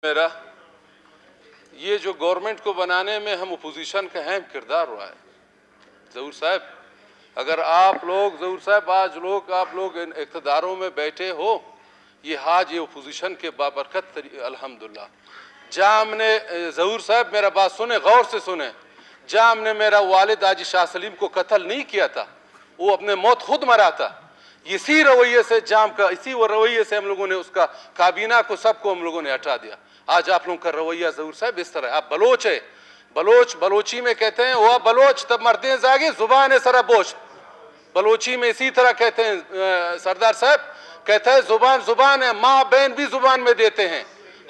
मेरा ये जो गवर्नमेंट को बनाने में हम अपोजिशन का अहम किरदार रहा है। ज़हूर साहब, अगर आप लोग आप लोग इन इक़्तिदारों में बैठे हो, ये आज ये अपोजिशन के बाबरकत अल्हम्दुलिल्लाह। जाम ने, ज़हूर साहब मेरा बात सुने, गौर से सुने, जाम ने मेरा वालिद हाजी शाह सलीम को कत्ल नहीं किया था, वो अपने मौत खुद मरा था। इसी रवैये से जाम का, इसी वो रवैये से हम लोगों ने उसका काबीना को सबको हम लोगों ने हटा दिया। आज आप लोगों का रवैया ज़हूर साहब इस तरह, आप बलोच है, बलोची में कहते हैं वह बलोच तब मरते जागे जुबान है सरा बोझ, बलोची में इसी तरह कहते हैं। सरदार साहब कहता है जुबान है, माँ बहन भी जुबान में देते हैं,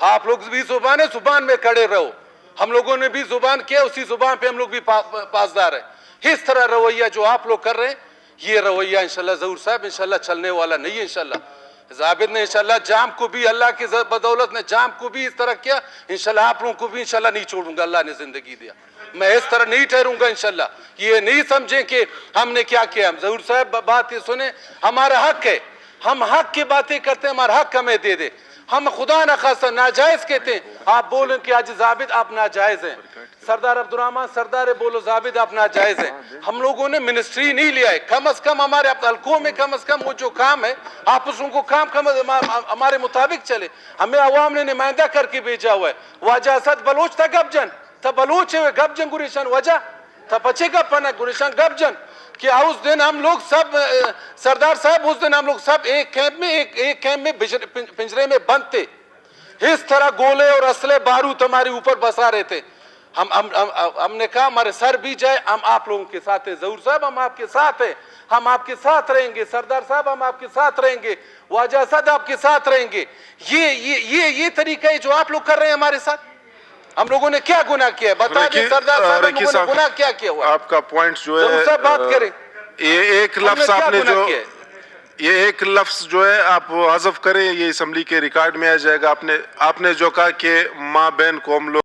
आप लोग भी जुबान है, जुबान में खड़े रहो। हम लोगों ने भी जुबान किया, उसी जुबान पे हम लोग भी पासदार है। इस तरह रवैया जो आप लोग कर रहे हैं, ये रवैया इंशाल्लाह ज़हूर साहब इंशाल्लाह चलने वाला नहीं है। इंशाल्लाह जाबिद ने इंशाल्लाह जाम को भी, अल्लाह की बदौलत ने जाम को भी इस तरह किया, इंशाल्लाह आप लोगों को भी इंशाल्लाह नहीं छोड़ूंगा। अल्लाह ने जिंदगी दिया, मैं इस तरह नहीं ठहरूंगा इंशाल्लाह। ये नहीं समझें कि हमने क्या किया। ज़हूर साहब बात ये सुने, हमारा हक है, हम हक की बातें करते हैं, हमारा हक हमें दे दे। हम खुदा न खासा नाजायज कहते हैं, आप बोलें कि आज जाबिद आप नाजायज हैं, सरदार अब्दुर्रहमान सरदार बोलो जाबिद आप नाजायज हैं। हम लोगों ने मिनिस्ट्री नहीं लिया है, कम अज कम हमारे हल्कों में कम अज कम वो जो काम है आप उसको काम हमारे मुताबिक चले। हमें अवाम ने नुमाइंदा करके भेजा हुआ है। वजह सद बलोच था गबजन था, बलोच है गबजन गुरेशन वजह था पचे का पना गुरेशन गबजन कि उस दिन हम लोग सब, सरदार साहब उस दिन हम लोग सब एक कैंप में पिंजरे में बंद थे। इस तरह गोले और असले बारूद हमारे ऊपर बसा रहे थे। हमने कहा हमारे सर भी जाए, हम आप लोगों के साथ हैं। ज़हूर साहब हम आपके साथ हैं, हम आपके साथ रहेंगे। सरदार साहब हम आपके साथ रहेंगे, वाजा सद आपके साथ रहेंगे। ये तरीका है जो आप लोग कर रहे हैं हमारे साथ। हम लोगों ने क्या गुनाह किया है बता दें सरदार साहब, हम लोगों ने गुनाह क्या किया हुआ? आपका पॉइंट जो है, सब बात करें। ये एक लफ्ज आपने जो, ये एक लफ्ज जो है आप हज़फ करें, ये असेंबली के रिकॉर्ड में आ जाएगा। आपने जो कहा कि माँ बहन को हम लोग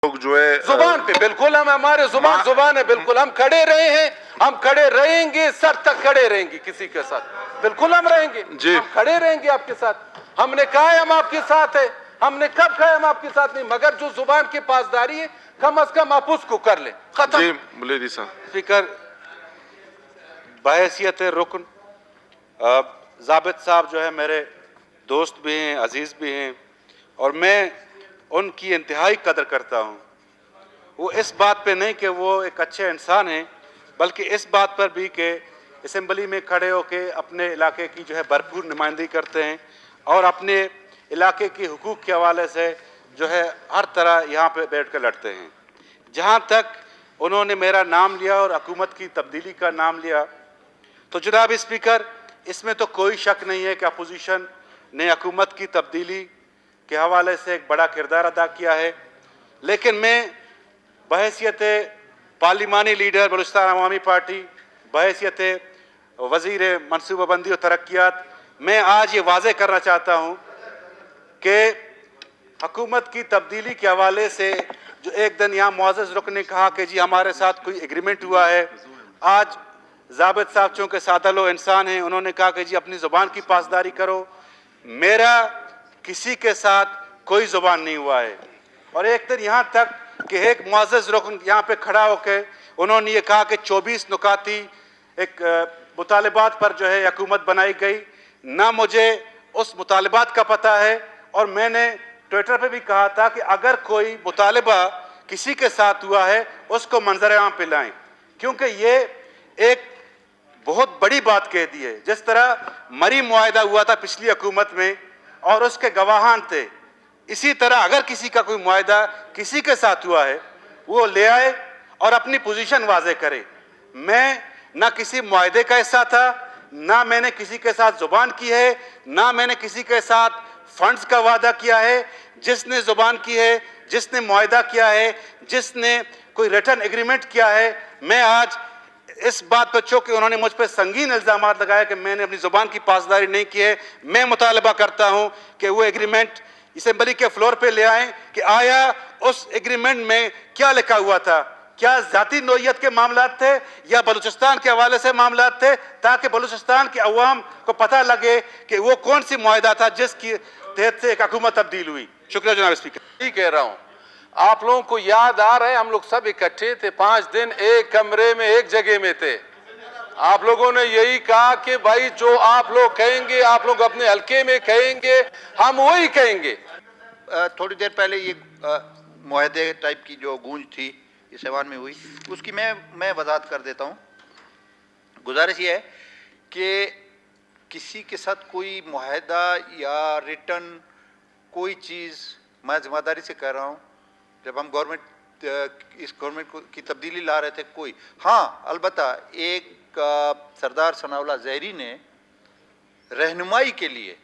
जो है जुबान पे, बिल्कुल हम हमारे जुबान है, बिल्कुल हम खड़े रहे हैं, हम खड़े रहेंगे, सर तक खड़े रहेंगे किसी के साथ, बिल्कुल हम रहेंगे, हम खड़े रहेंगे आपके साथ। हमने कहा है हम आपके साथ है, हमने कब कहा हम आपके साथ नहीं, मगर जो जुबान की पासदारी है कम अज कम आप उसको कर ले। खत्म। जी मुलेदी साहब। स्पीकर बहैसियत रुकन जाबिद साहब जो है मेरे दोस्त भी हैं, अजीज़ भी हैं, और मैं उनकी इंतहाई कदर करता हूँ। वो इस बात पे नहीं कि वो एक अच्छे इंसान हैं, बल्कि इस बात पर भी कि असेंबली में खड़े होकर अपने इलाके की जो है भरपूर नुमाइंदगी करते हैं और अपने इलाके के हुकूक के हवाले से जो है हर तरह यहाँ पे बैठ कर लड़ते हैं। जहाँ तक उन्होंने मेरा नाम लिया और हुकूमत की तब्दीली का नाम लिया, तो जनाब स्पीकर इसमें तो कोई शक नहीं है कि अपोजिशन ने हुकूमत की तब्दीली के हवाले से एक बड़ा किरदार अदा किया है। लेकिन मैं बहैसियत पार्लिमानी लीडर बलूचिस्तान अवामी पार्टी, बहैसियत वज़ीर मनसूबाबंदी और तरक्यात, मैं आज ये वाज़े करना चाहता हूँ कि हुकूमत की तब्दीली के हवाले से जो एक दिन यहाँ मुअज़्ज़ज़ रुकन ने कहा कि जी हमारे साथ कोई एग्रीमेंट हुआ है, आज जाबिद साहब चूँकि सादा लो इंसान हैं, उन्होंने कहा कि जी अपनी ज़ुबान की पासदारी करो। मेरा किसी के साथ कोई ज़ुबान नहीं हुआ है। और एक दिन यहाँ तक कि एक मुअज़्ज़ज़ रुकन यहाँ पे खड़ा होकर उन्होंने ये कहा कि 24 नुकाती एक मुतालिबात पर जो है हुकूमत बनाई गई। ना मुझे उस मुतालिबात का पता है, और मैंने ट्विटर पे भी कहा था कि अगर कोई मुतालिबा किसी के साथ हुआ है उसको मंजर आम पे लाएं, क्योंकि ये एक बहुत बड़ी कह दी है। जिस तरह मरी मुआहदा हुआ था पिछली हुकूमत में और उसके गवाहान थे, इसी तरह अगर किसी का कोई मुआहदा किसी के साथ हुआ है वो ले आए और अपनी पोजीशन वाजे करे। मैं ना किसी मुआहदे का हिस्सा था, ना मैंने किसी के साथ जुबान की है, ना मैंने किसी के साथ फंड्स का वादा किया है। जिसने जुबान की है, जिसने मुआहदा किया है, जिसने कोई रिटर्न एग्रीमेंट किया है, मैं आज इस बात पर चूँकि उन्होंने मुझ पर संगीन इल्ज़ाम लगाया कि मैंने अपनी ज़ुबान की पासदारी नहीं की है, मैं मुतालबा करता हूँ कि वो एग्रीमेंट असेंबली के फ्लोर पे ले आएँ कि आया उस एग्रीमेंट में क्या लिखा हुआ था, क्या ज़ाती नोयत के मामलात थे या बलूचिस्तान के हवाले से मामलात थे, ताकि बलूचिस्तान के अवाम को पता लगे कि वो कौन सी मुआहदा था जिसकी तहत से एक हुकूमत तब्दील हुई। शुक्रिया जनाब स्पीकर। ठीक कह रहा हूँ, आप लोगों को याद आ रहा है हम लोग सब इकट्ठे थे, 5 दिन एक कमरे में एक जगह में थे। आप लोगों ने यही कहा कि भाई जो आप लोग कहेंगे, आप लोग अपने हल्के में कहेंगे, हम वही कहेंगे। थोड़ी देर पहले ये मुआहदे टाइप की जो गूंज थी इस ऐवान में हुई, उसकी मैं वजाहत कर देता हूँ। गुजारिश ये है कि किसी के साथ कोई मुआहदा या रिटर्न कोई चीज़, मैं ज़िम्मेदारी से कह रहा हूँ, जब हम इस गवर्नमेंट की तब्दीली ला रहे थे, कोई, हाँ अलबत्ता एक सरदार सनाउल्लाह ज़हरी ने रहनुमाई के लिए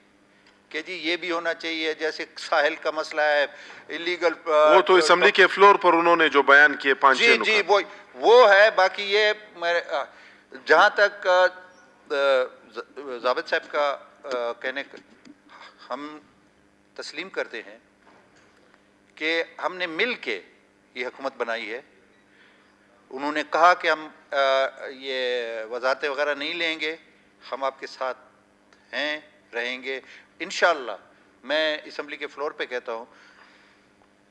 कि जी ये भी होना चाहिए, जैसे साहिल का मसला है, इलीगल वो तो असेंबली के फ्लोर पर उन्होंने जो बयान किए 5-6 जी वो है। बाकी ये जहाँ तक जावेद साहब का कहने हम तस्लीम करते हैं कि हमने मिल के ये हुकूमत बनाई है। उन्होंने कहा कि हम ये वजाहतें वगैरह नहीं लेंगे, हम आपके साथ हैं, रहेंगे इंशाअल्लाह। मैं असेंबली के फ्लोर पे कहता हूँ,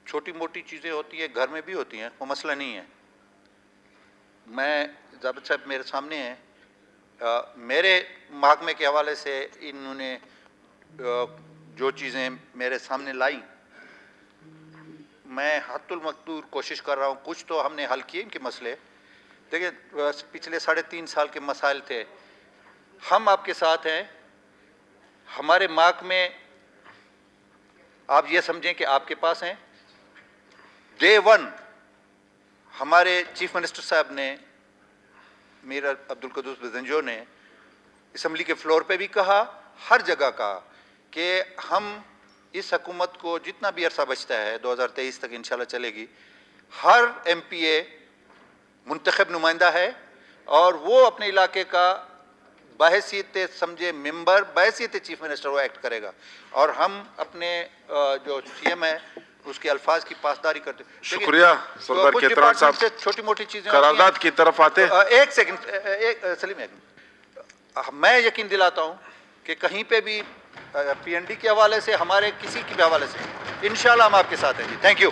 छोटी मोटी चीज़ें होती हैं, घर में भी होती हैं, वो मसला नहीं है। मैं जावेद साहब मेरे सामने हैं, मेरे महकमे के हवाले से इन्होंने जो चीज़ें मेरे सामने लाई, मैं हद्दुल मक़दूर कोशिश कर रहा हूँ। कुछ तो हमने हल किए इनके मसले। देखिए पिछले 3.5 साल के मसाइल थे, हम आपके साथ हैं। हमारे महकमे आप ये समझें कि आपके पास हैं। डे 1 हमारे चीफ मिनिस्टर साहब ने, मीर अब्दुल कुद्दूस बज़ंजो ने असेंबली के फ्लोर पे भी कहा, हर जगह कहा कि हम इस हुकूमत को जितना भी अरसा बचता है 2023 तक इंशाल्लाह चलेगी, हर MPA मुंतखब नुमाइंदा है और वो अपने इलाके का बहैसियत समझे मेंबर, बहैसियत चीफ मिनिस्टर वो एक्ट करेगा। और हम अपने जो CM है उसके अल्फाज की पासदारी करते। शुक्रिया सरदार केतरान साहब। छोटी मोटी चीजें करारदाद की तरफ आते। एक सेकंड सलीम, मैं यकीन दिलाता हूँ कि कहीं पे भी PND के हवाले से, हमारे किसी के भी हवाले से, इंशाल्लाह हम आपके साथ हैं जी। Thank you.